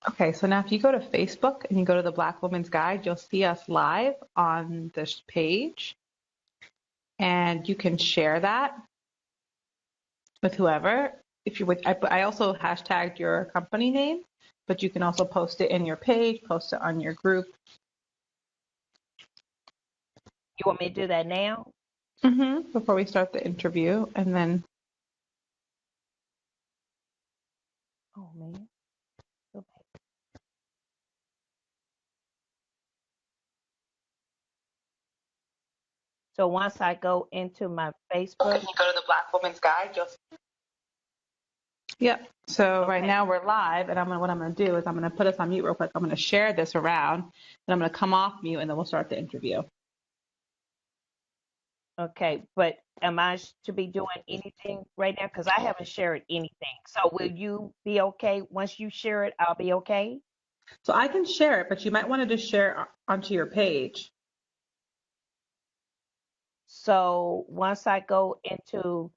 Okay, so now if you go to Facebook and you go to the Black Woman's Guide, you'll see us live on this page, and you can share that with whoever. If you would, I also hashtagged your company name, but you can also post it in your page, post it on your group. You want me to do that now? Before we start the interview, and then Oh man. Okay. So once I go into my Facebook, can you go to the Black Woman's Guide? Yep. So right okay, now we're live, and what I'm gonna do is I'm gonna put us on mute real quick. I'm gonna share this around, and I'm gonna come off mute, and then we'll start the interview. okay. But am I to be doing anything right now? Because I haven't shared anything. So will you be okay? Once you share it, I'll be okay. So I can share it, but you might want to just share it onto your page. So once I go into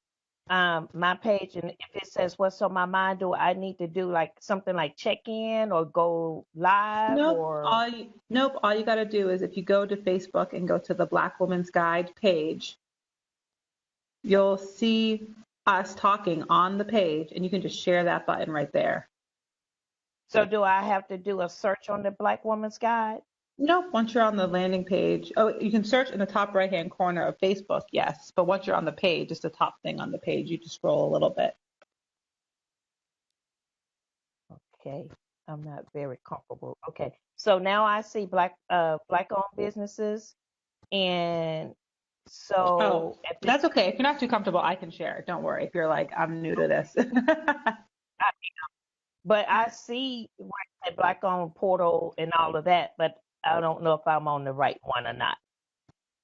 my page, and if it says what's on my mind, do I need to do like something like check in or go live Nope. or Nope. All you got to do is if you go to Facebook and go to the Black Woman's Guide page, you'll see us talking on the page, and you can just share that button right there. so do I have to do a search on the Black Woman's Guide? Nope. Once you're on the landing page, oh, you can search in the top right-hand corner of Facebook, yes. But once you're on the page, it's the top thing on the page. You just scroll a little bit. Okay, I'm not very comfortable. Okay, so now I see black owned businesses, and Oh, so at this, that's okay. If you're not too comfortable, I can share it. Don't worry. If you're like, I'm new to this. I, but I see where it said black owned portal and all of that, but I don't know if I'm on the right one or not.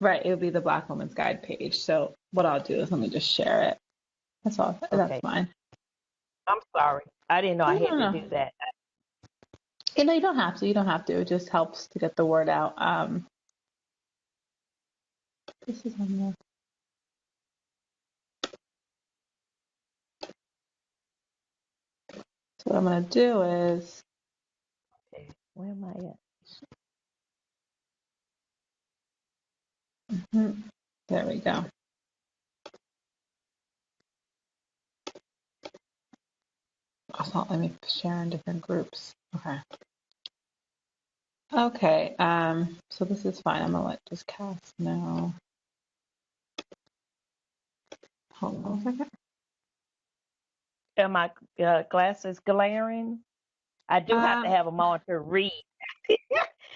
Right, it would be the Black Woman's Guide page. So what I'll do is let me just share it. That's all. That's Okay, fine. I'm sorry. I didn't know I No, had no, to no. do that. You don't have to. You don't have to. It just helps to get the word out. This is on the. So what I'm gonna do is. Okay, where am I at? Mhm, there we go. Also, let me share in different groups. Okay. Okay. So this is fine. I'm gonna let just cast know. Hold on a second. Are my glasses glaring? I do have to Um, have them on to read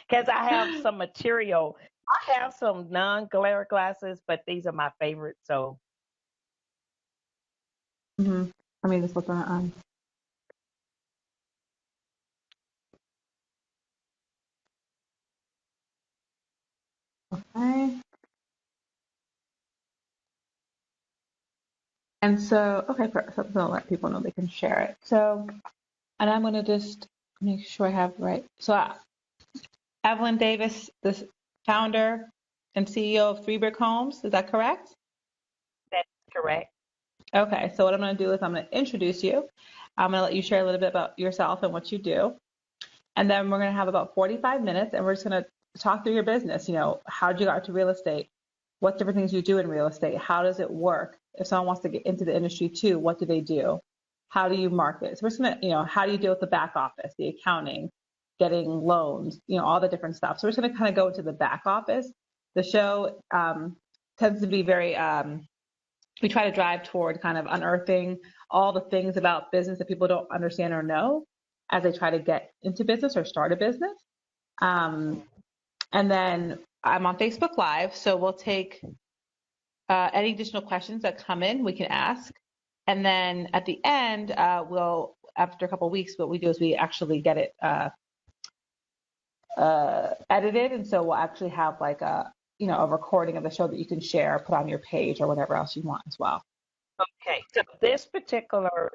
because I have some material. I have some non-glare glasses, but these are my favorite. So, mhm. Let me just look on. Okay. And so, okay, so I'm gonna let people know they can share it. So, and I'm gonna just make sure I have right. So, Evelyn Davis, the founder and CEO of Three Brick Homes, is that correct? that's correct. Okay, so what I'm gonna do is I'm gonna introduce you. I'm gonna let you share a little bit about yourself and what you do. And then we're going to have about 45 minutes and we're just going to talk through your business. How did you get into real estate? What different things you do in real estate? How does it work? If someone wants to get into the industry too, what do they do? How do you market? So we're just going to, how do you deal with the back office, the accounting, getting loans, all the different stuff. So we're just going to kind of go into the back office. The show tends to be very, we try to drive toward kind of unearthing all the things about business that people don't understand or know as they try to get into business or start a business. Um, and then I'm on Facebook Live, so we'll take any additional questions that come in, we can ask. And then at the end, after a couple of weeks, what we do is we actually get it edited. And so we'll actually have like a recording of the show that you can share, put on your page or whatever else you want as well. Okay, so this particular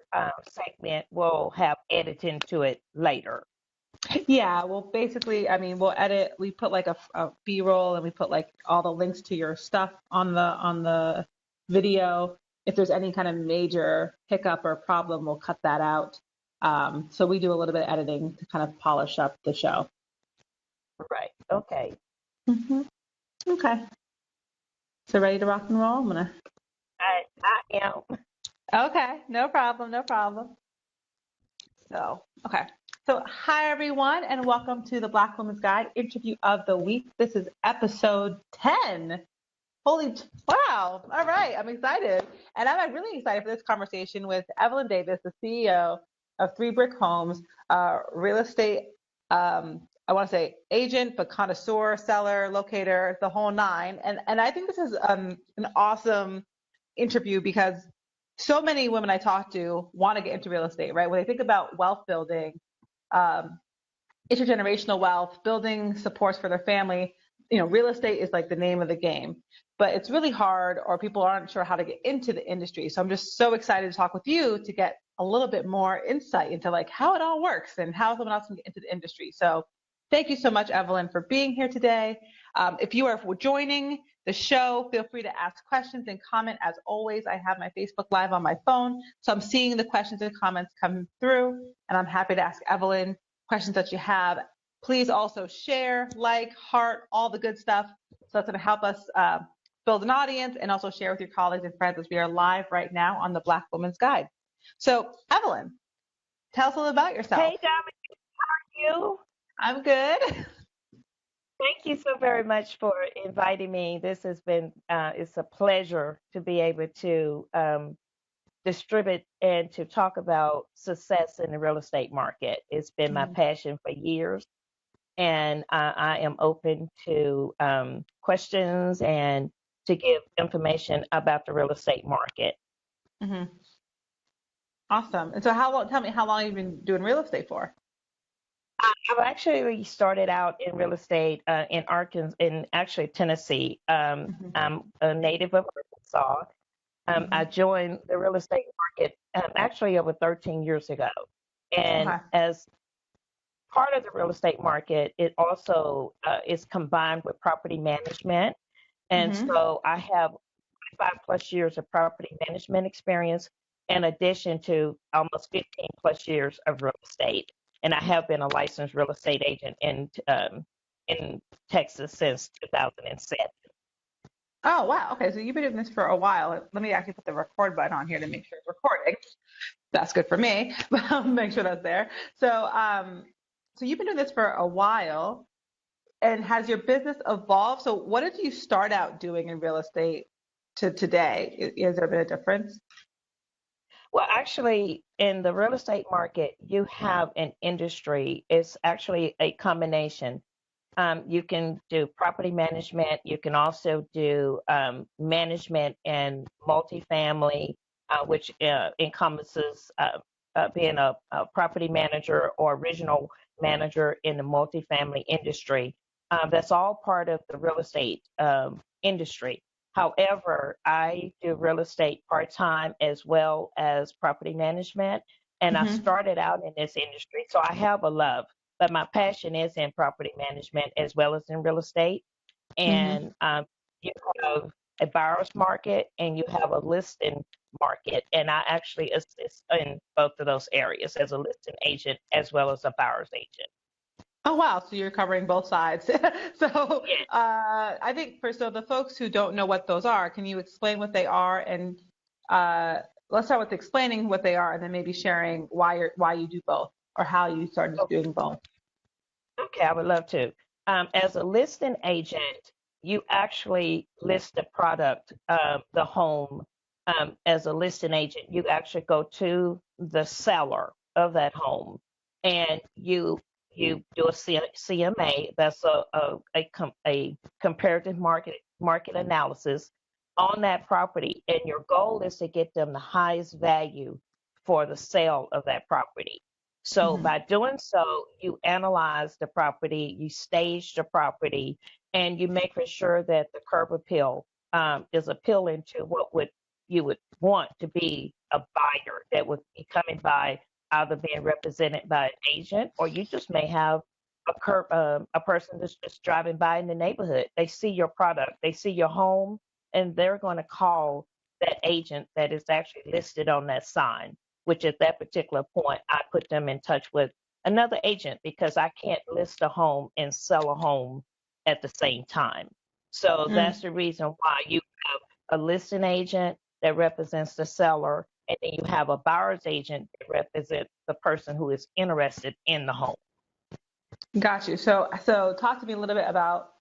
segment will have editing to it later. Yeah, well, basically, I mean, we put like a B-roll and we put like all the links to your stuff on the video. If there's any kind of major hiccup or problem, we'll cut that out. So we do a little bit of editing to kind of polish up the show. Right. Okay. Hmm. Okay. So ready to rock and roll? I'm gonna. I am. Okay, no problem, no problem. So, okay. So, hi everyone, and welcome to the Black Women's Guide interview of the week. This is episode 10. Wow. All right. I'm excited. And I'm really excited for this conversation with Evelyn Davis, the CEO of Three Brick Homes, real estate, I want to say agent, but connoisseur, seller, locator, the whole nine. And I think this is an awesome interview because so many women I talk to want to get into real estate, right? When they think about wealth building, um, intergenerational wealth, building supports for their family, real estate is like the name of the game, but it's really hard or people aren't sure how to get into the industry. So I'm just so excited to talk with you to get a little bit more insight into like how it all works and how someone else can get into the industry. So thank you so much, Evelyn, for being here today. If you are joining the show, feel free to ask questions and comment. As always, I have my Facebook Live on my phone, so I'm seeing the questions and comments come through, and I'm happy to ask Evelyn questions that you have. Please also share, like, heart, all the good stuff. So that's going to help us build an audience, and also share with your colleagues and friends as we are live right now on the Black Women's Guide. So, Evelyn, tell us a little about yourself. Hey, Dominic, how are you? I'm good. Thank you so very much for inviting me. This has been, it's a pleasure to be able to distribute and to talk about success in the real estate market. It's been my passion for years, and I am open to questions and to give information about the real estate market. Mm-hmm. Awesome. And so tell me how long you've been doing real estate for? I've actually started out in real estate in Arkansas, in actually Tennessee. Mm-hmm. I'm a native of Arkansas. I joined the real estate market actually over 13 years ago. And Okay. as part of the real estate market, it also is combined with property management. And Mm-hmm. so I have 5+ years of property management experience in addition to almost 15 plus years of real estate. And I have been a licensed real estate agent in Texas since 2007. Oh, wow. Okay. So you've been doing this for a while. Let me actually put the record button on here to make sure it's recording. That's good for me, but I'll make sure that's there. So you've been doing this for a while, and has your business evolved? So what did you start out doing in real estate to today? Has there been a difference? Well, actually, in the real estate market, you have an industry. It's actually a combination. You can do property management. You can also do management and multifamily, which encompasses being a property manager or regional manager in the multifamily industry. That's all part of the real estate industry. However, I do real estate part time as well as property management. And I Mm-hmm. started out in this industry. So I have a love, but my passion is in property management as well as in real estate. Mm-hmm. And you have a buyer's market and you have a listing market. And I actually assist in both of those areas as a listing agent as well as a buyer's agent. Oh, wow. So you're covering both sides. So Yeah. I think so the folks who don't know what those are, can you explain what they are? And uh, let's start with explaining what they are, and then maybe sharing why you do both or how you started doing both. Okay, I would love to. As a listing agent, you actually list the product, the home. As a listing agent, you actually go to the seller of that home, and you do a CMA. That's a comparative market analysis on that property, and your goal is to get them the highest value for the sale of that property. So Mm-hmm. by doing so, you analyze the property, you stage the property, and you make sure that the curb appeal is appealing to what would you would want to be a buyer that would be coming by, either being represented by an agent, or you just may have a person that's just driving by in the neighborhood. They see your product, they see your home, and they're going to call that agent that is actually listed on that sign. which at that particular point, I put them in touch with another agent because I can't list a home and sell a home at the same time. So Mm. that's the reason why you have a listing agent that represents the seller, and then you have a buyer's agent that represents the person who is interested in the home. Got you. So talk to me a little bit about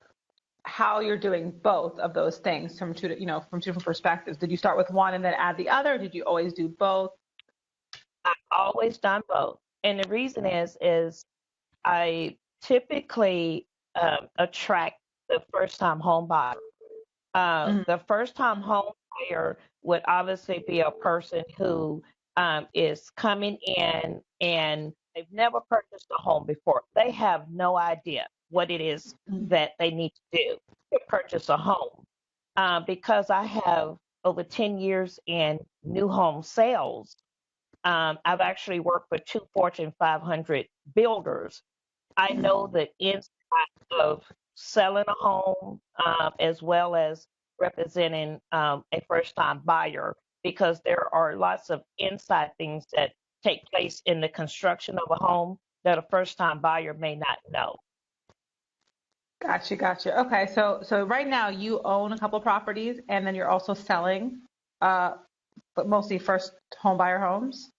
how you're doing both of those things from from two different perspectives. Did you start with one and then add the other? Or did you always do both? I've always done both, and the reason is I typically attract the first time home buyer. Mhm. The first time home buyer would obviously be a person who is coming in and they've never purchased a home before. They have no idea what it is that they need to do to purchase a home. Because I have over 10 years in new home sales, I've actually worked for two Fortune 500 builders. I know the inside of selling a home, as well as representing a first time buyer, because there are lots of inside things that take place in the construction of a home that a first time buyer may not know. Gotcha. Okay, so right now you own a couple properties and then you're also selling, uh, but mostly first home buyer homes.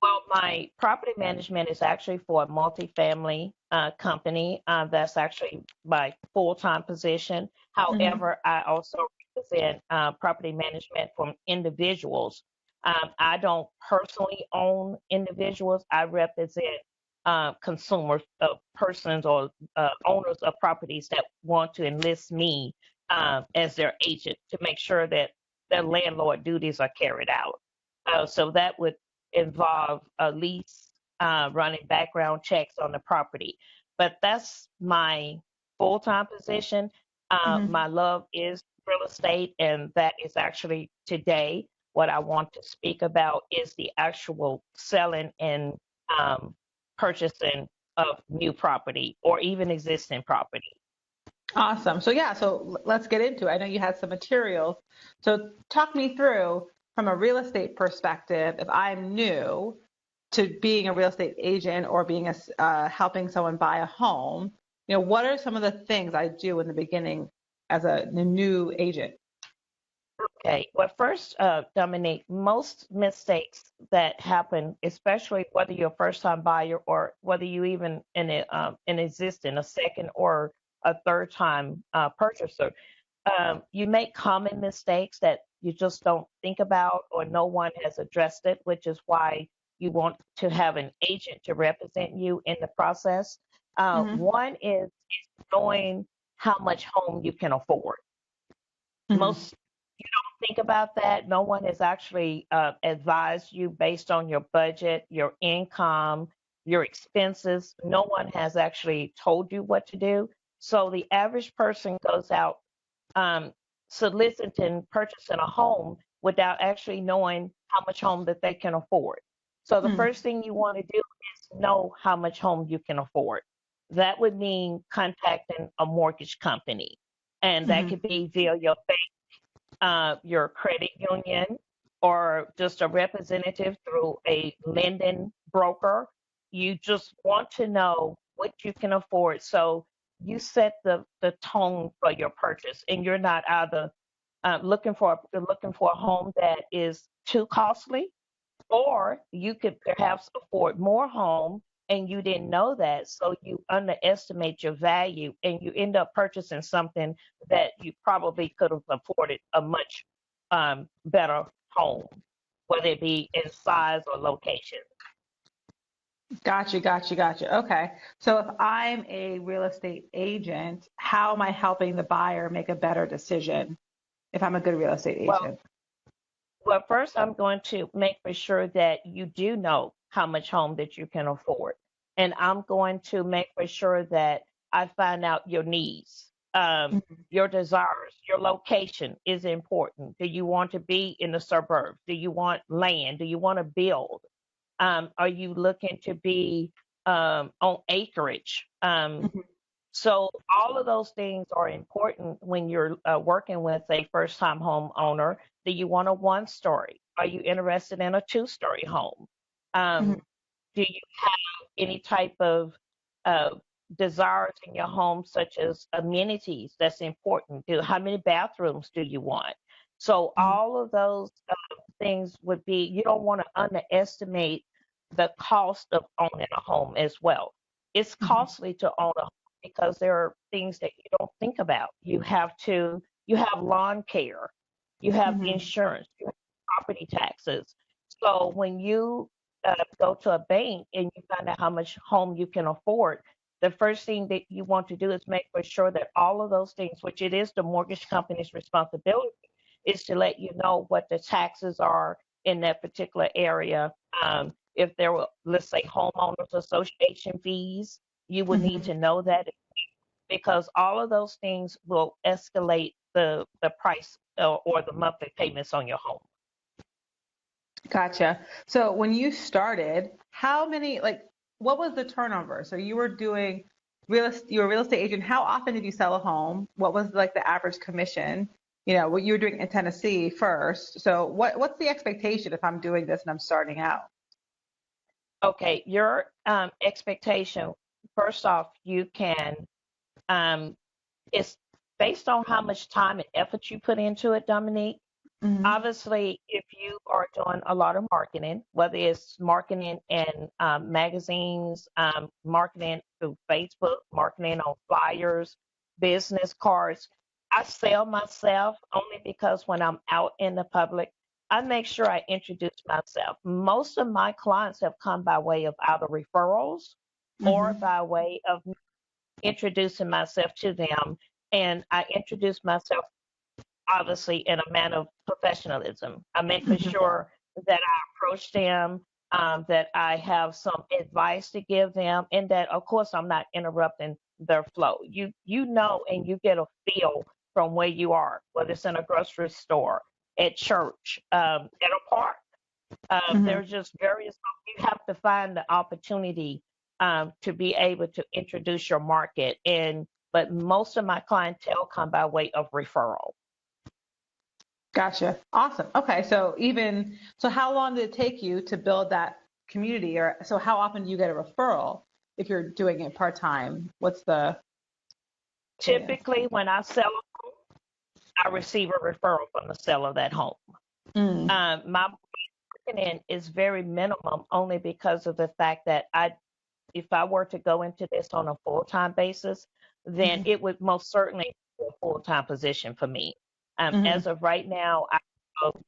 Well, my property management is actually for a multifamily company. That's actually my full-time position. Hmm. However, I also represent property management from individuals. I don't personally own individuals. I represent consumers, persons or owners of properties that want to enlist me as their agent to make sure that their landlord duties are carried out. So that would involve a lease, running background checks on the property. But that's my full time position. Hmm. My love is real estate, and that is actually today what I want to speak about is the actual selling and um, purchasing of new property or even existing property. Awesome. So yeah, let's get into it. I know you had some materials. So talk me through from a real estate perspective, if I'm new to being a real estate agent or being helping someone buy a home, what are some of the things I do in the beginning as a new agent? Okay, well, first, Dominique, most mistakes that happen, especially whether you're a first-time buyer or whether you even in existing a second or a third-time purchaser, you make common mistakes that you just don't think about or no one has addressed it, which is why you want to have an agent to represent you in the process. Hmm. One is knowing how much home you can afford. Hmm. Most think about that. No one has actually advised you based on your budget, your income, your expenses. No one has actually told you what to do. So the average person goes out um, soliciting, purchasing a home without actually knowing how much home that they can afford. So the Hmm. first thing you want to do is know how much home you can afford. That would mean contacting a mortgage company, and that Hmm. could be via your credit union or just a representative through a lending broker. You just want to know what you can afford. So you set the tone for your purchase and you're not either looking for a home that is too costly or you could perhaps afford more home and you didn't know that. So you underestimate your value and you end up purchasing something that you probably could have afforded a much better home, whether it be in size or location. Gotcha. Okay. So if I'm a real estate agent, how am I helping the buyer make a better decision if I'm a good real estate Well, agent? Well, first, I'm going to make for sure that you do know how much home that you can afford. And I'm going to make for sure that I find out your needs, your desires, your location is important. Do you want to be in the suburbs? Do you want land? Do you want to build? Are you looking to be on acreage? Mhm. So all of those things are important when you're working with a first-time home owner. Do you want a one story? Are you interested in a two-story home? Mhm. Um, do you have any type of uh, desires in your home, such as amenities that's important? How many bathrooms do you want? So Mhm. all of those things would be, you don't want to underestimate the cost of owning a home as well. It's Mhm. costly to own a home because there are things that you don't think about. You have lawn care, you have Mhm. insurance, you have property taxes. So when you go to a bank and you find out how much home you can afford, the first thing that you want to do is make for sure that all of those things, which it is the mortgage company's responsibility, is to let you know what the taxes are in that particular area. If there were, let's say, homeowners association fees, you would need Mhm. to know that because all of those things will escalate the price or the monthly payments on your home. Gotcha. So when you started, how many, like, what was the turnover? So you were doing you were a real estate agent. How often did you sell a home? What was like the average commission? What you were doing in Tennessee first. So what's the expectation if I'm doing this and I'm starting out? Okay, your expectation, first off, you can, um, it's based on how much time and effort you put into it, Dominique. Mm-hmm. Obviously, if you are doing a lot of marketing, whether it's marketing in magazines, marketing through Facebook, marketing on flyers, business cards, I sell myself only because when I'm out in the public, I make sure I introduce myself. Most of my clients have come by way of either referrals or Mm-hmm. by way of introducing myself to them. And I introduce myself obviously in a manner of professionalism. I make for Mm-hmm. sure that I approach them, that I have some advice to give them, and that of course I'm not interrupting their flow. You know, and you get a feel from where you are, whether it's in a grocery store, at church, at a park. Mm-hmm. There's just various. You have to find the opportunity to be able to introduce your market, and but most of my clientele come by way of referral. Gotcha. Awesome. Okay. So how long did it take you to build that community? Or so how often do you get a referral if you're doing it part time? What's the cadence? Typically, when I sell a home, I receive a referral from the seller of that home. Mm. My marketing is very minimum only because of the fact that if I were to go into this on a full-time basis, then Mhm. it would most certainly be a full-time position for me. Mhm. As of right now, I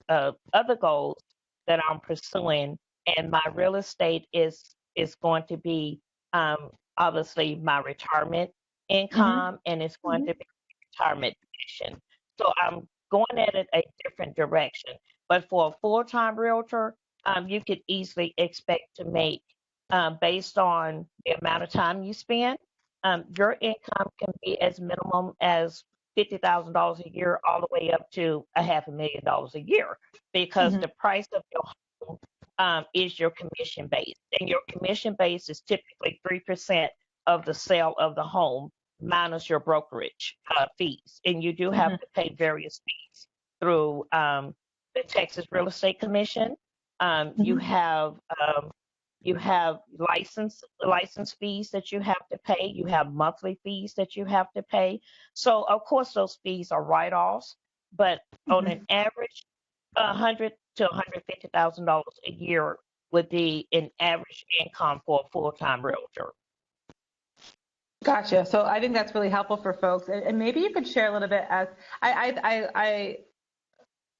have other goals that I'm pursuing, and my real estate is going to be obviously my retirement Mhm. income, and it's going Mhm. to be retirement pension. So I'm going at it a different direction. But for a full-time realtor, you could easily expect to make based on the amount of time you spend. Your income can be as minimum as $50,000 a year, all the way up to a $500,000 a year, because Mhm. the price of your home is your commission base, and your commission base is typically 3% of the sale of the home minus your brokerage fees, and you do have Mhm. to pay various fees through the Texas Real Estate Commission. Mhm. You have license fees that you have to pay. You have monthly fees that you have to pay. So of course those fees are write-offs, but on an Mhm. average, $100,000 to $150,000 a year would be an average income for a full-time realtor. Gotcha. So I think that's really helpful for folks, and maybe you could share a little bit as I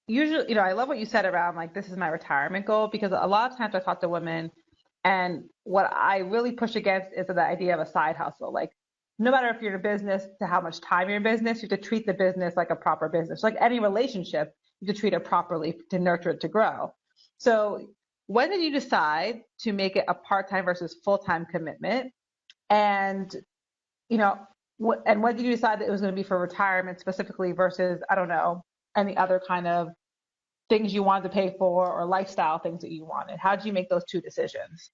usually, I love what you said around like this is my retirement goal because a lot of times I talk to women and what I really push against is the idea of a side hustle. Like no matter if you're in a business to how much time you're in business, you have to treat the business like a proper business. Like any relationship, you have to treat it properly to nurture it to grow. So when did you decide to make it a part-time versus full-time commitment? And, you know, and when did you decide that it was going to be for retirement specifically versus, I don't know, any other kind of things you wanted to pay for or lifestyle things that you wanted? How did you make those two decisions?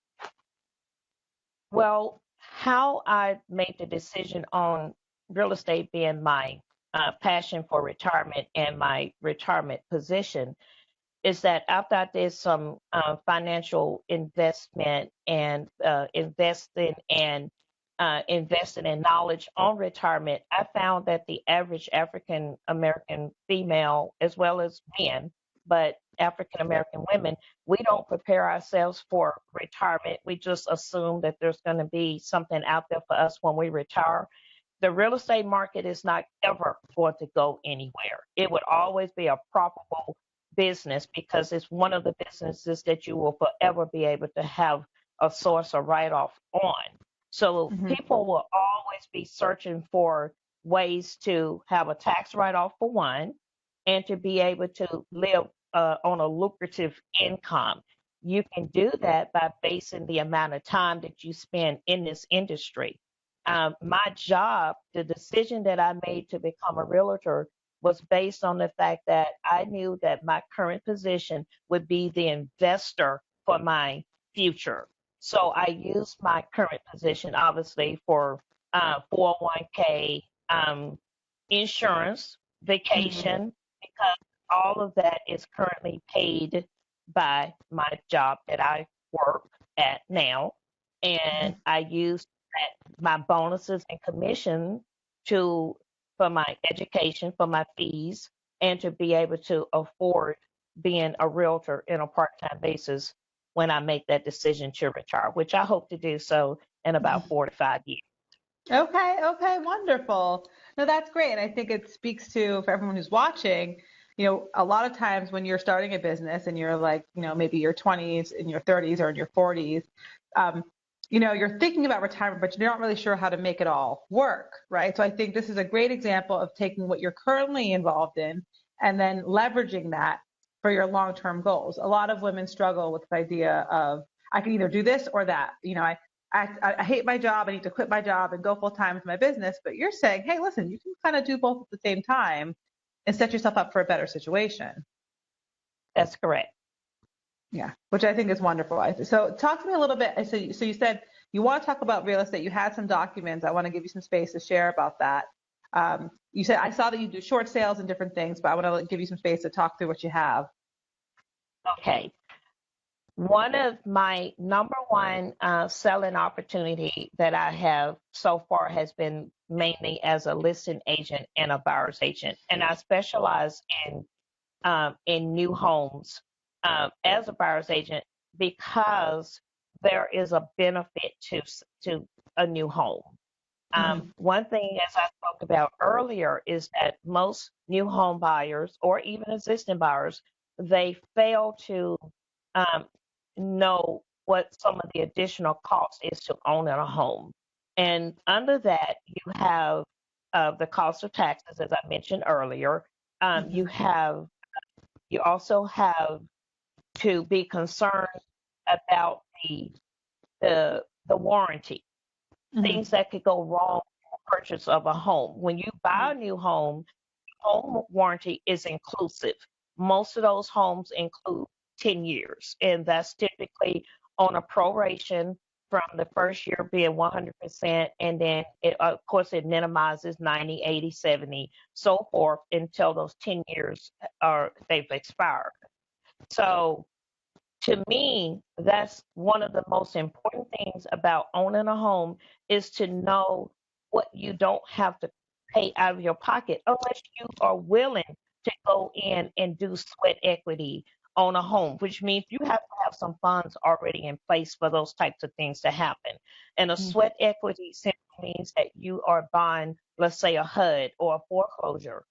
Well, how I made the decision on real estate being my passion for retirement and my retirement position is that after I did some financial investment and investing in knowledge on retirement, I found that the average African American female, as well as men, but African American women, we don't prepare ourselves for retirement. We just assume that there's going to be something out there for us when we retire. The real estate market is not ever going to go anywhere. It would always be a profitable business because it's one of the businesses that you will forever be able to have a source of write off on. So Mm-hmm. people will always be searching for ways to have a tax write off for one and to be able to live on a lucrative income. You can do that by basing the amount of time that you spend in this industry. My job, the decision that I made to become a realtor was based on the fact that I knew that my current position would be the investor for my future. So I used my current position, obviously, for 401k, insurance, Mm-hmm. vacation, because all of that is currently paid by my job that I work at now. And I use my bonuses and commission to for my education, for my fees, and to be able to afford being a realtor in a part-time basis when I make that decision to retire, which I hope to do so in about 4 to 5 years. Okay, okay, wonderful. No, that's great. And I think it speaks to, for everyone who's watching, a lot of times when you're starting a business and you're like, maybe your 20s, in your 30s, or in your 40s, um, you're thinking about retirement, but you're not really sure how to make it all work, right? So I think this is a great example of taking what you're currently involved in and then leveraging that for your long-term goals. A lot of women struggle with the idea of, I can either do this or that. I hate my job. I need to quit my job and go full time with my business. But you're saying, hey, listen, you can kind of do both at the same time and set yourself up for a better situation. That's correct. Yeah, which I think is wonderful. So talk to me a little bit. So you said you want to talk about real estate. You had some documents. I want to give you some space to share about that. You said I saw that you do short sales and different things, but I want to give you some space to talk through what you have. Okay. One of my number one selling opportunity that I have so far has been mainly as a listing agent and a buyer's agent, and I specialize in new homes as a buyer's agent because there is a benefit to a new home. Mm-hmm. One thing, as I spoke about earlier, is that most new home buyers or even existing buyers, they fail to um, know what some of the additional cost is to own in a home. And under that, you have the cost of taxes, as I mentioned earlier. Mm-hmm. You also have to be concerned about the warranty, Mm-hmm. things that could go wrong in the purchase of a home. When you buy a new home warranty is inclusive. Most of those homes include 10 years, and that's typically on a proration from the first year being 100%, and then of course it minimizes 90, 80, 70, so forth until those 10 years are they've expired. So to me, that's one of the most important things about owning a home is to know what you don't have to pay out of your pocket unless you are willing to go in and do sweat equity on a home, which means you have to have some funds already in place for those types of things to happen. And a sweat equity simply means that you are buying, let's say, a HUD or a foreclosure.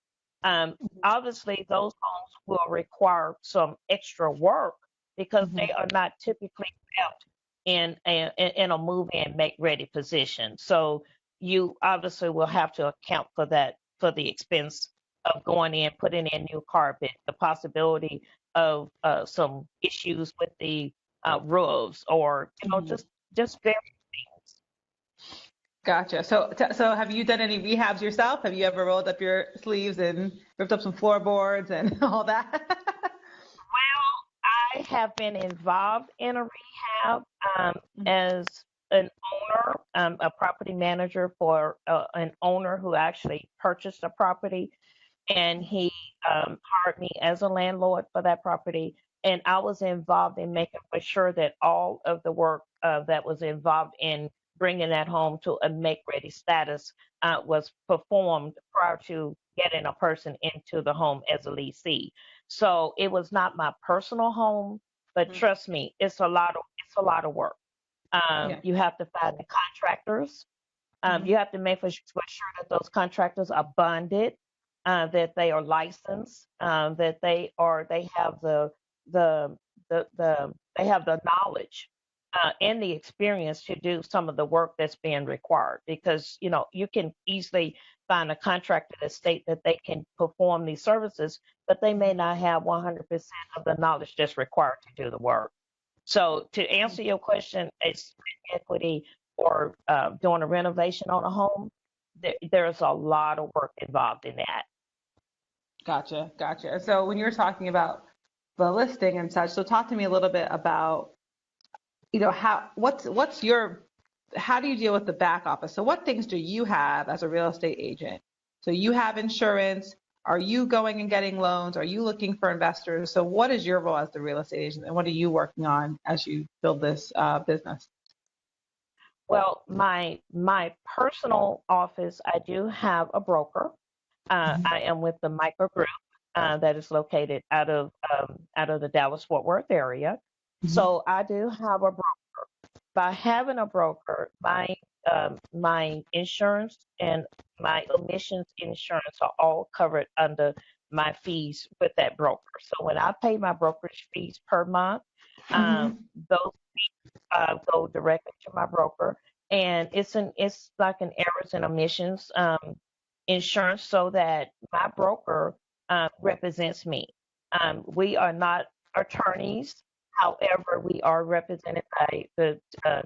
Obviously, those homes will require some extra work because Mm-hmm. they are not typically built in a move and make ready position. So you obviously will have to account for that for the expense of going in, putting in new carpet, the possibility of some issues with the roofs, or Mm-hmm. just various things. Gotcha. So have you done any rehabs yourself? Have you ever rolled up your sleeves and ripped up some floorboards and all that? Well, I have been involved in a rehab as an owner, a property manager for an owner who actually purchased a property, and he hired me as a landlord for that property. and I was involved in making for sure that all of the work that was involved in bringing that home to a make-ready status was performed prior to getting a person into the home as a leasee. So it was not my personal home, but Mm. trust me, it's a lot of work. Yeah. You have to find the contractors. Hmm. You have to make for sure that those contractors are bonded, that they are licensed, that they have the they have the knowledge and the experience to do some of the work that's being required. Because you can easily find a contractor that state that they can perform these services, but they may not have 100% of the knowledge that's required to do the work. So to answer your question, it's equity or doing a renovation on a home, there's a lot of work involved in that. Gotcha, gotcha. So when you're talking about the listing and such, so talk to me a little bit about, what's your, how do you deal with the back office? So what things do you have as a real estate agent? So you have insurance. Are you going and getting loans? Are you looking for investors? So what is your role as the real estate agent, and what are you working on as you build this business? Well, my personal office, I do have a broker. I am with the Micro Group that is located out of the Dallas Fort Worth area. Mhm. So I do have a broker. By having a broker, my insurance and my emissions insurance are all covered under my fees with that broker. So when I pay my brokerage fees per month, Mhm. those go directly to my broker, and it's like an errors and omissions insurance, so that my broker represents me. We are not attorneys. However, we are represented by the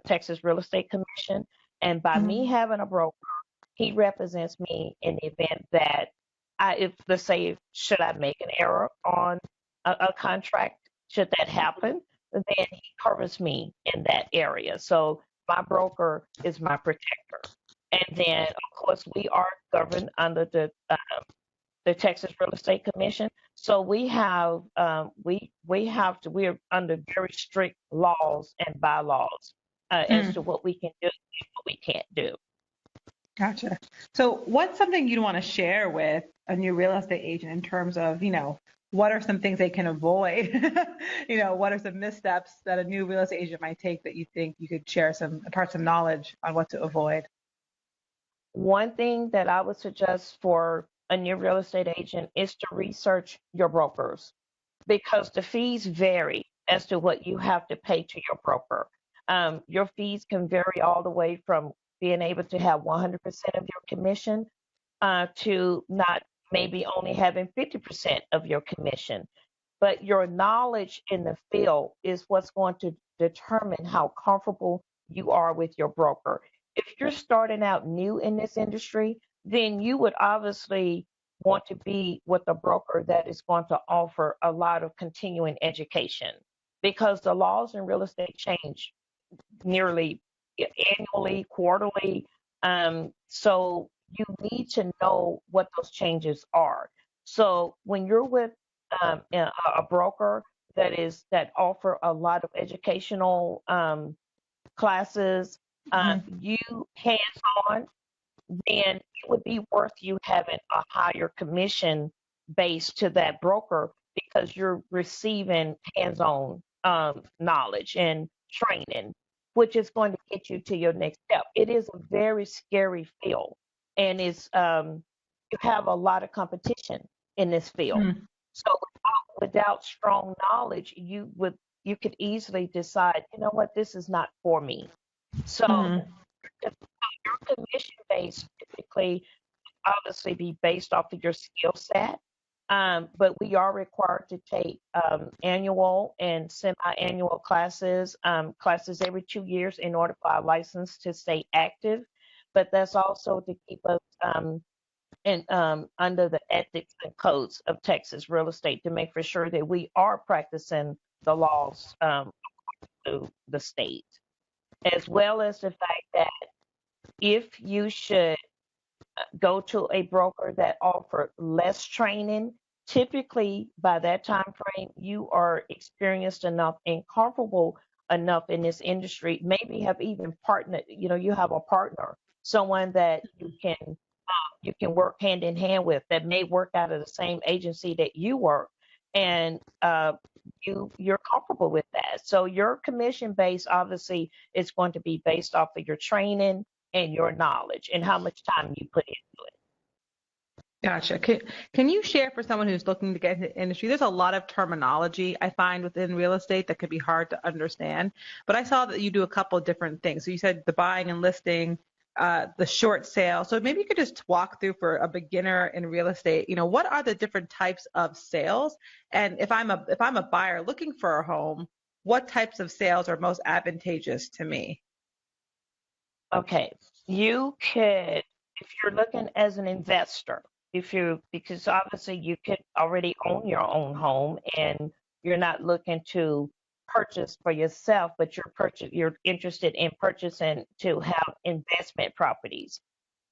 Texas Real Estate Commission, and by me Mhm. having a broker, he represents me in the event that if let's say, should I make an error on a contract, should that happen, then he covers me in that area. So my broker is my protector. And then, of course, we are governed under the Texas Real Estate Commission. So we're under very strict laws and bylaws as to Mm. what we can do and what we can't do. Gotcha. So what's something you'd want to share with a new real estate agent in terms of, what are some things they can avoid? What are some missteps that a new real estate agent might take that you think you could share some parts of knowledge on what to avoid? One thing that I would suggest for a new real estate agent is to research your brokers, because the fees vary as to what you have to pay to your broker. Your fees can vary all the way from being able to have 100% of your commission to not, maybe only having 50% of your commission. But your knowledge in the field is what's going to determine how comfortable you are with your broker. If you're starting out new in this industry, then you would obviously want to be with a broker that is going to offer a lot of continuing education, because the laws in real estate change nearly annually, quarterly. So you need to know what those changes are. So when you're with a broker that offer a lot of educational classes, Mhm. you hands on, then it would be worth you having a higher commission base to that broker, because you're receiving hands-on knowledge and training, which is going to get you to your next step. It is a very scary field, and you have a lot of competition in this field. Mm. So without strong knowledge, you could easily decide, you know what, this is not for me. So Mhm. your commission base typically obviously be based off of your skill set. But we are required to take annual and semi-annual classes every 2 years in order for our license to stay active. But that's also to keep us under the ethics and codes of Texas real estate, to make for sure that we are practicing the laws to the state, as well as the fact that if you should go to a broker that offer less training typically by that time frame, you are experienced enough and comfortable enough in this industry, maybe have even partnered, you have a partner, someone that you can work hand in hand with that may work out of the same agency that you work, and you're comfortable with that. So your commission base obviously is going to be based off of your training and your knowledge and how much time you put into it. Gotcha. Can you share for someone who's looking to get into the industry? There's a lot of terminology I find within real estate that could be hard to understand, but I saw that you do a couple of different things. So you said the buying and listing, the short sale. So maybe you could just walk through for a beginner in real estate, what are the different types of sales? And if I'm a buyer looking for a home, what types of sales are most advantageous to me? Okay, you could, if you're looking as an investor, because obviously you could already own your own home and you're not looking to purchase for yourself, but you're interested in purchasing to have investment properties.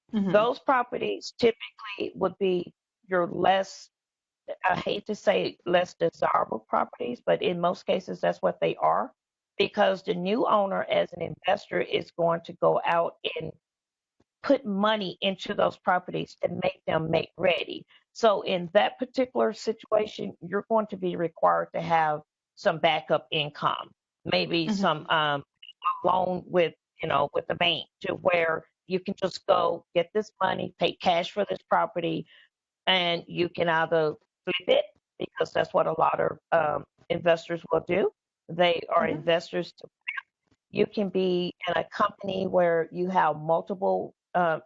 Hmm. Those properties typically would be your less, I hate to say less desirable properties, but in most cases that's what they are, because the new owner as an investor is going to go out and put money into those properties to make them make ready. So in that particular situation, you're going to be required to have some backup income, maybe Hmm. some loan with the bank to where you can just go get this money, pay cash for this property, and you can either flip it because that's what a lot of investors will do. They are Hmm. investors. You can be in a company where you have multiple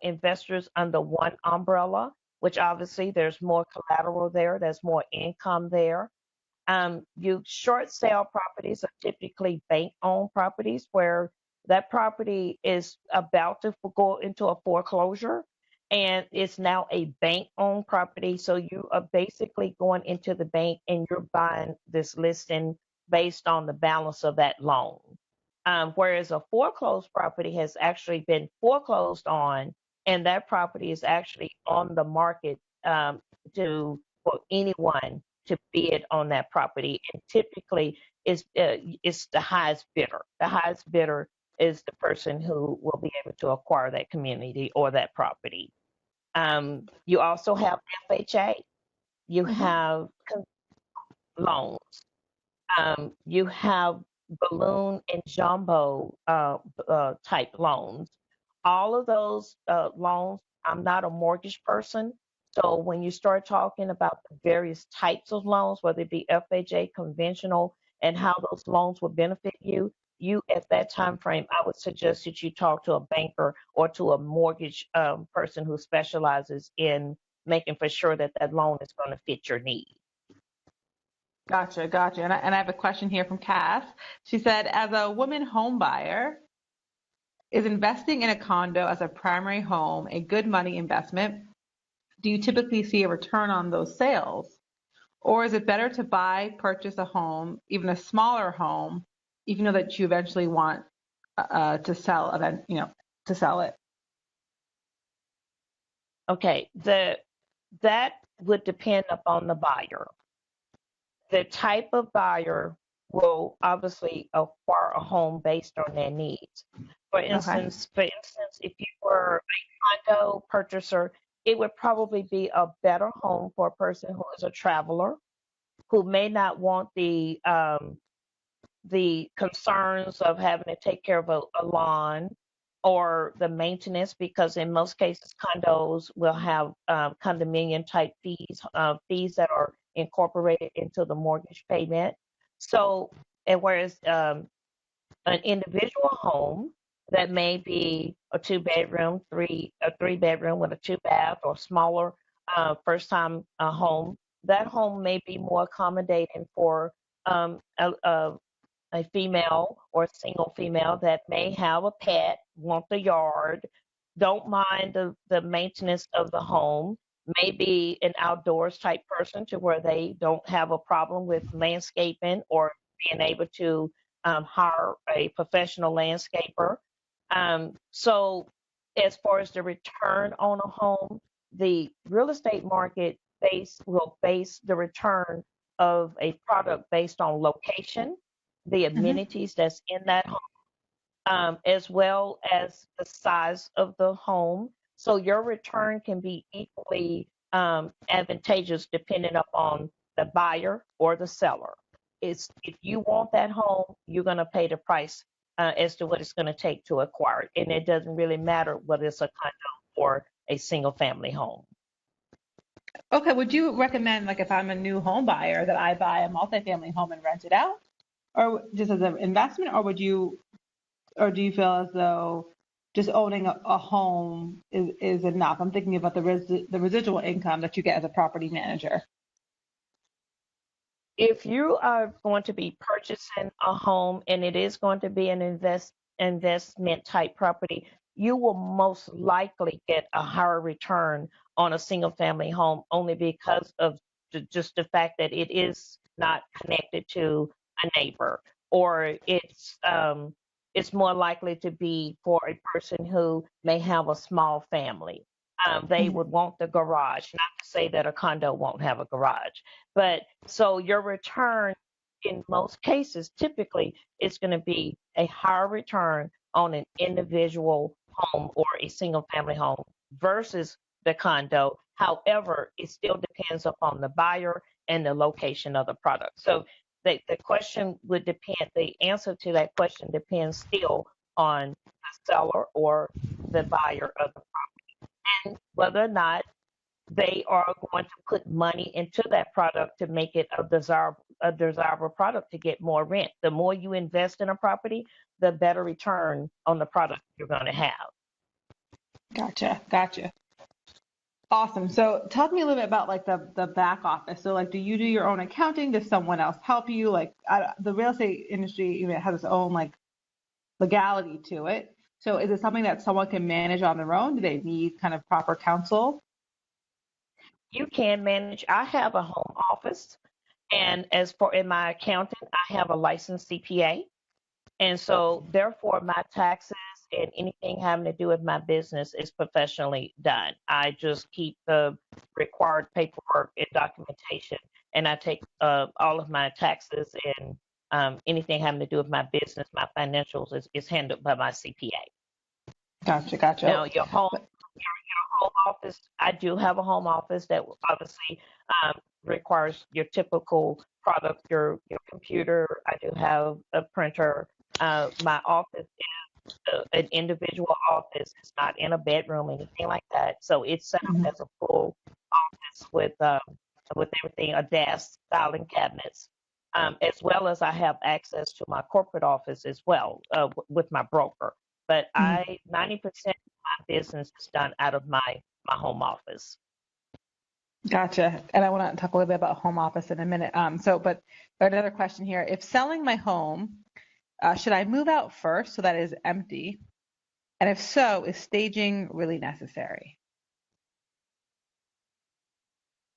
investors under one umbrella, which obviously there's more collateral there, there's more income there. You short sale properties are typically bank owned properties where that property is about to go into a foreclosure and it's now a bank owned property. So you are basically going into the bank and you're buying this listing based on the balance of that loan. Whereas a foreclosed property has actually been foreclosed on and that property is actually on the market for anyone to bid on that property, and typically it's the highest bidder. The highest bidder is the person who will be able to acquire that community or that property. You also have FHA. You Hmm. have loans. You have balloon and jumbo type loans. All of those loans, I'm not a mortgage person. So when you start talking about the various types of loans, whether it be FHA, conventional, and how those loans will benefit you, you at that time frame, I would suggest that you talk to a banker or to a mortgage person who specializes in making for sure that that loan is going to fit your need. Gotcha, gotcha. And I have a question here from Cass. She said, as a woman home buyer, is investing in a condo as a primary home a good money investment? Do you typically see a return on those sales? Or is it better to buy, purchase a home, even a smaller home, even though that you eventually want to sell, to sell it? Okay, that would depend upon the buyer. The type of buyer will obviously acquire a home based on their needs. Okay. If you were a condo purchaser, it would probably be a better home for a person who is a traveler, who may not want the concerns of having to take care of a lawn or the maintenance, because in most cases condos will have condominium type fees that are incorporated into the mortgage payment. So, and whereas an individual home that may be a three bedroom with a two bath, or smaller first time home, that home may be more accommodating for a female or a single female that may have a pet, want the yard, don't mind the maintenance of the home, may be an outdoors type person to where they don't have a problem with landscaping or being able to hire a professional landscaper. So, as far as the return on a home, the real estate market base the return of a product based on location, the Hmm. amenities that's in that home, as well as the size of the home. So your return can be equally advantageous depending upon the buyer or the seller. It's if you want that home, you're going to pay the price as to what it's going to take to acquire it, and it doesn't really matter whether it's a condo or a single family home. Okay, would you recommend, like, if I'm a new home buyer, that I buy a multifamily home and rent it out, or just as an investment, or or do you feel as though just owning a home is enough? I'm thinking about the residual income that you get as a property manager. If you are going to be purchasing a home and it is going to be an investment type property, you will most likely get a higher return on a single family home only because of just the fact that it is not connected to a neighbor, or it's more likely to be for a person who may have a small family. They Mhm. would want the garage. Not to say that a condo won't have a garage, but so your return in most cases, typically, is going to be a higher return on an individual home or a single family home versus the condo. However, it still depends upon the buyer and the location of the product. So the question would depend, the answer to that question depends still on the seller or the buyer of the and whether or not they are going to put money into that product to make it a desirable product to get more rent. The more you invest in a property, the better return on the product you're going to have. Gotcha, gotcha. Awesome. So talk to me a little bit about, like, the back office. So, like, do you do your own accounting? Does someone else help you? Like, the real estate industry, has its own, like, legality to it. So is it something that someone can manage on their own? Do they need kind of proper counsel? You can manage. I have a home office, and as for in my accountant, I have a licensed CPA. And so, therefore, my taxes and anything having to do with my business is professionally done. I just keep the required paperwork and documentation, and I take all of my taxes and anything having to do with my business, my financials is handled by my CPA. Gotcha, gotcha. Now, home office, I do have a home office that obviously requires your typical product, your computer. I do have a printer. My office is an individual office. It's not in a bedroom, anything like that. So it's set up Mhm. as a full office with everything, a desk, filing cabinets, as well as I have access to my corporate office as well with my broker. But Mhm. 90% of my business is done out of my home office. Gotcha. And I want to talk a little bit about home office in a minute. But another question here: if selling my home, should I move out first so that it is empty? And if so, is staging really necessary?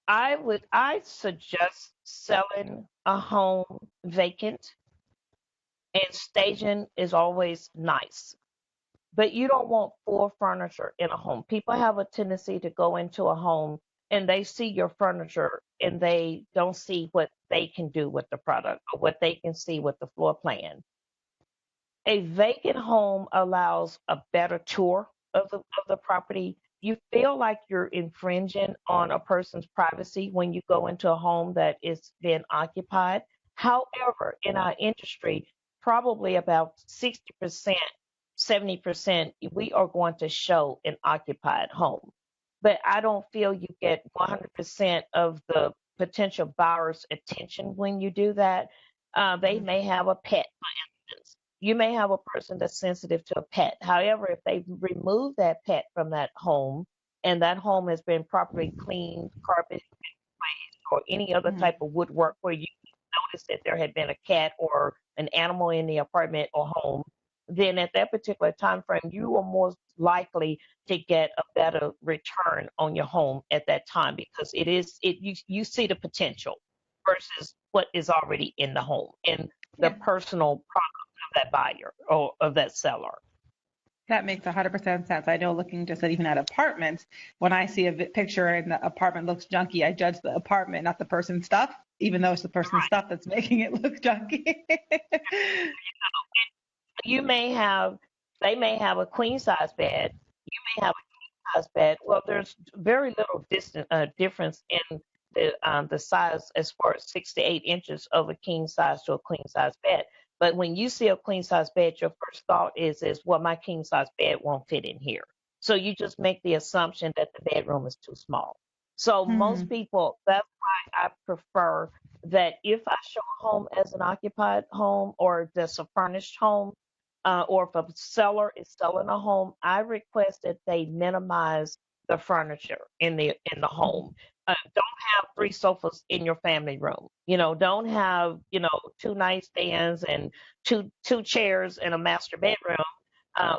I suggest selling a home vacant, and staging is always nice. But you don't want full furniture in a home. People have a tendency to go into a home and they see your furniture and they don't see what they can do with the product or what they can see with the floor plan. A vacant home allows a better tour of the property. You feel like you're infringing on a person's privacy when you go into a home that is being occupied. However, in our industry, probably about 60%, 70%, we are going to show an occupied home. But I don't feel you get 100% of the potential buyer's attention when you do that. They Mhm. may have a pet, you may have a person that's sensitive to a pet. However, if they remove that pet from that home and that home has been properly cleaned, carpeted, or any other Mhm. type of woodwork where you notice that there had been a cat or an animal in the apartment or home, then at that particular time frame, you are more likely to get a better return on your home at that time because you see the potential versus what is already in the home and the Yeah. personal product of that buyer or of that seller. That makes 100% sense. I know looking just at even at apartments, when I see a picture and the apartment looks junky, I judge the apartment, not the person's stuff, even though it's the person's stuff that's making it look junky. You may have, they may have a queen size bed. You may have a size bed. Well, there's very little difference in the size as far as 6 to 8 inches of a king size to a queen size bed. But when you see a queen size bed, your first thought is well, my king size bed won't fit in here. So you just make the assumption that the bedroom is too small. So Hmm. most people, that's why I prefer that if I show a home as an occupied home or just a furnished home, or if a seller is selling a home, I request that they minimize the furniture in the home. Don't have 3 sofas in your family room. Don't have two nightstands and two chairs in a master bedroom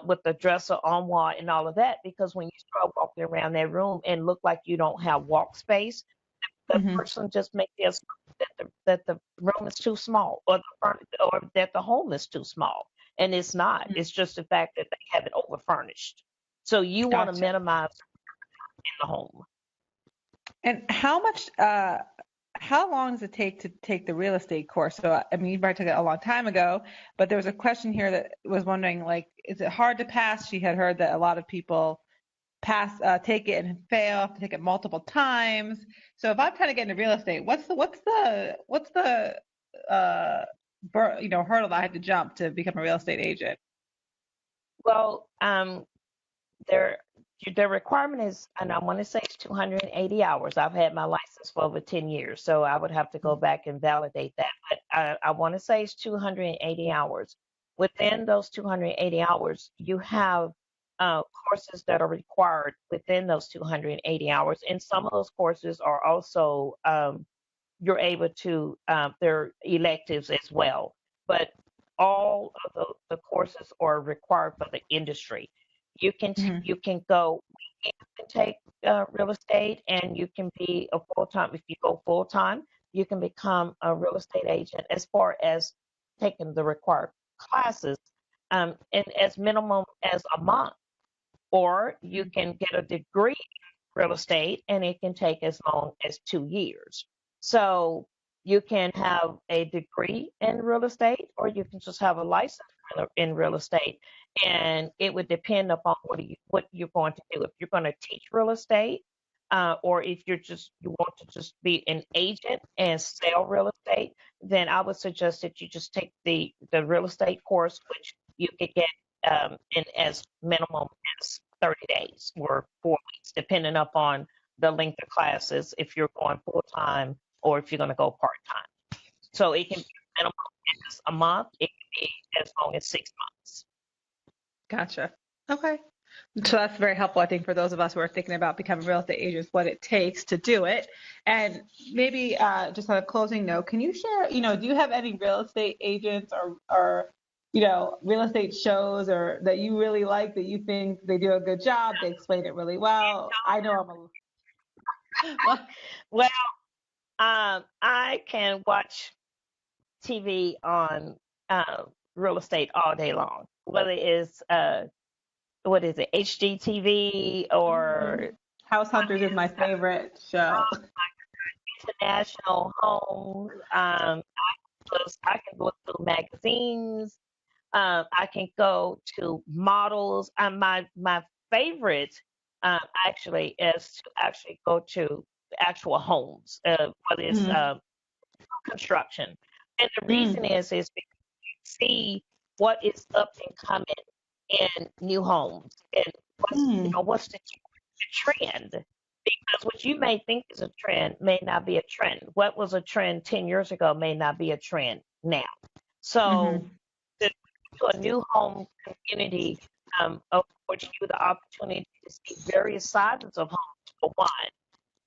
with the dresser on wall and all of that. Because when you start walking around that room and look like you don't have walk space, the Hmm. person just makes the assumption that the room is too small, or or that the home is too small, and it's not. It's just the fact that they have it over furnished. So you want to Gotcha. minimize in the home. And how long does it take to take the real estate course? So, I mean, you probably took it a long time ago, but there was a question here that was wondering, like, is it hard to pass? She had heard that a lot of people take it and fail, have to take it multiple times. So if I'm trying to get into real estate, what's the hurdle that I have to jump to become a real estate agent? Well, their their requirement is, and I want to say it's 280 hours. I've had my license for over 10 years, so I would have to go back and validate that. But I want to say it's 280 hours. Within those 280 hours, you have courses that are required within those 280 hours, and some of those courses are also you're able to they're electives as well. But all of the courses are required for the industry. Hmm. You can go and take real estate, and you can be a full time. If you go full time, you can become a real estate agent as far as taking the required classes, and as minimum as a month. Or you can get a degree in real estate, and it can take as long as 2 years. So you can have a degree in real estate, or you can just have a license in real estate. And it would depend upon what you're going to do. If you're going to teach real estate, or if you want to just be an agent and sell real estate, then I would suggest that you just take the real estate course, which you could get in as minimum as 30 days or 4 weeks, depending upon the length of classes, if you're going full time or if you're going to go part time. So it can be minimum as a month, it can be as long as 6 months. Gotcha. Okay. So that's very helpful, I think, for those of us who are thinking about becoming real estate agents, what it takes to do it. And maybe just on a closing note, can you share, do you have any real estate agents or real estate shows or that you really like that you think they do a good job, they explain it really well? I know I'm well, Well, I can watch TV on real estate all day long, whether it's what is it, HGTV or House Hunters is my favorite show. international homes. I can look through magazines. I can go to models. My favorite actually is to actually go to actual homes, whether it's Mm, construction. And the reason mm, is because you see what is up and coming in new homes, and mm, what's the trend. Because what you may think is a trend may not be a trend. What was a trend 10 years ago may not be a trend now. So mm-hmm. to, to a new home community affords you the opportunity to see various sizes of homes for one,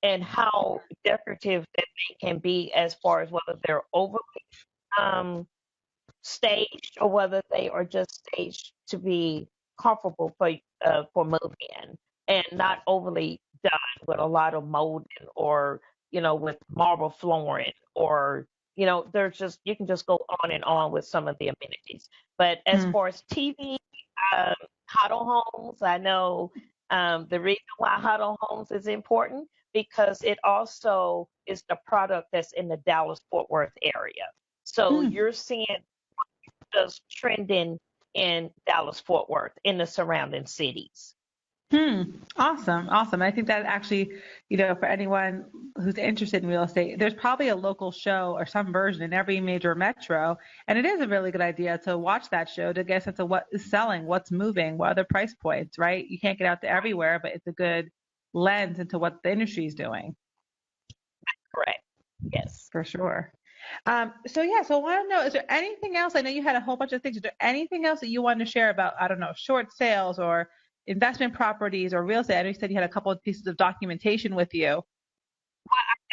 and how decorative that they can be as far as whether they're overly um, staged or whether they are just staged to be comfortable for moving in, and not overly done with a lot of molding, or with marble flooring, or there's just you can just go on and on with some of the amenities. But as Mm. far as TV, Huddle Homes. I know the reason why Huddle Homes is important because it also is the product that's in the Dallas Fort Worth area. So Hmm. you're seeing just trending in Dallas Fort Worth in the surrounding cities. Hmm. Awesome. Awesome. I think that actually, for anyone who's interested in real estate, there's probably a local show or some version in every major metro. And it is a really good idea to watch that show to get a sense of what is selling, what's moving, what are the price points, right? You can't get out to everywhere, but it's a good lens into what the industry is doing. Correct. Yes. For sure. So I want to know, is there anything else? I know you had a whole bunch of things. Is there anything else that you wanted to share about, I don't know, short sales or investment properties or real estate? I know you said you had a couple of pieces of documentation with you.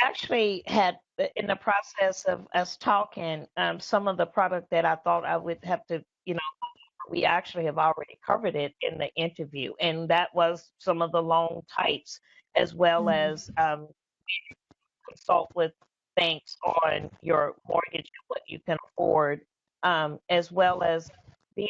Actually had in the process of us talking, some of the product that I thought I would have to, we actually have already covered it in the interview, and that was some of the loan types as well as Mm. consult with banks on your mortgage, what you can afford, as well as being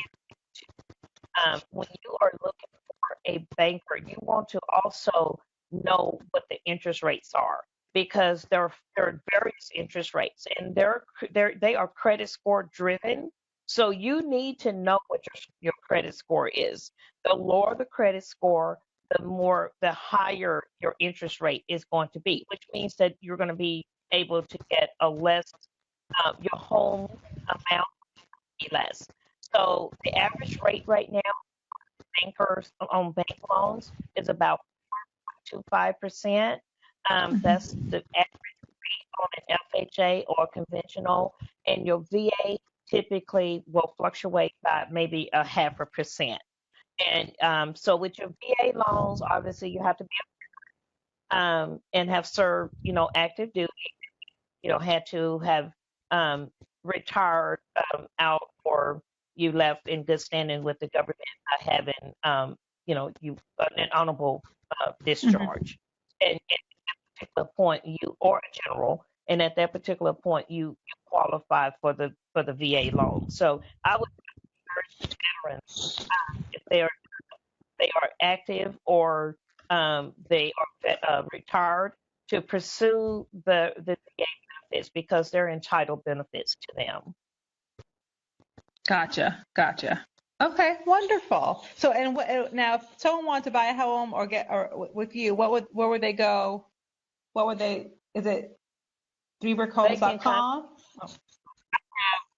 when you are looking for a banker, you want to also know what the interest rates are because there are various interest rates and they are credit score driven. So you need to know what your credit score is. The lower the credit score, the higher your interest rate is going to be, which means that you're going to be able to get a less your home amount be less. So the average rate right now bankers on bank loans is about 2.25%. That's the average on an FHA or conventional, and your VA typically will fluctuate by maybe a 0.5%. And so with your VA loans, obviously you have to be and have served, active duty. Had to have um, retired out or you left in good standing with the government by having, you an honorable Mhm. discharge. And at that particular point, you or a general, and at that particular point, you qualify for the VA loan. So I would urge veterans if they are active or they are retired to pursue the VA benefits because they're entitled benefits to them. Gotcha. Gotcha. Okay, wonderful. So, and now, if someone wanted to buy a home or with you, where would they go? What would they? Is it They can contact. threebrickhomes.com? Oh.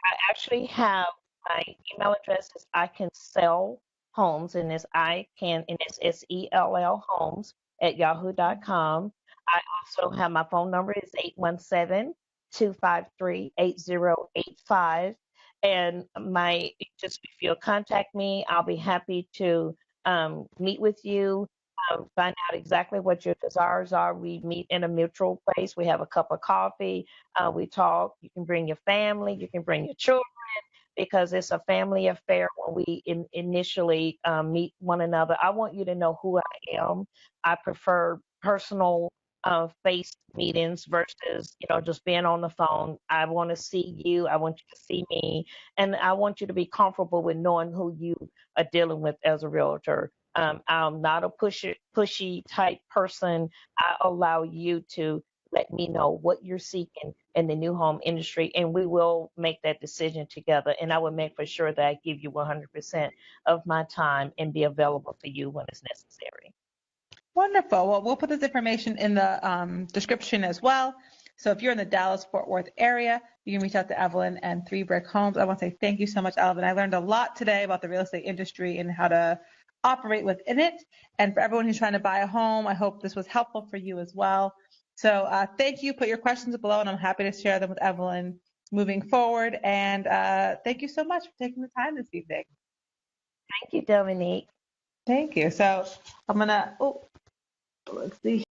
I actually have my email address is I can sell homes and it's SELL homes at yahoo.com. I also have my phone number is 817-253-8085. And just if you'll contact me, I'll be happy to meet with you, find out exactly what your desires are. We meet in a mutual place. We have a cup of coffee. We talk. You can bring your family. You can bring your children because it's a family affair when we initially meet one another. I want you to know who I am. I prefer personal face meetings versus just being on the phone. I want to see you. I want you to see me, and I want you to be comfortable with knowing who you are dealing with as a realtor. I'm not a pushy type person. I allow you to let me know what you're seeking in the new home industry, and we will make that decision together. And I will make for sure that I give you 100% of my time and be available for you when it's necessary. Wonderful. Well, we'll put this information in the description as well. So if you're in the Dallas Fort Worth area, you can reach out to Evelyn and Three Brick Homes. I want to say thank you so much, Evelyn. I learned a lot today about the real estate industry and how to operate within it. And for everyone who's trying to buy a home, I hope this was helpful for you as well. So thank you. Put your questions below, and I'm happy to share them with Evelyn moving forward. And thank you so much for taking the time this evening. Thank you, Dominique. Thank you. So I'm gonna. Oh, let's see.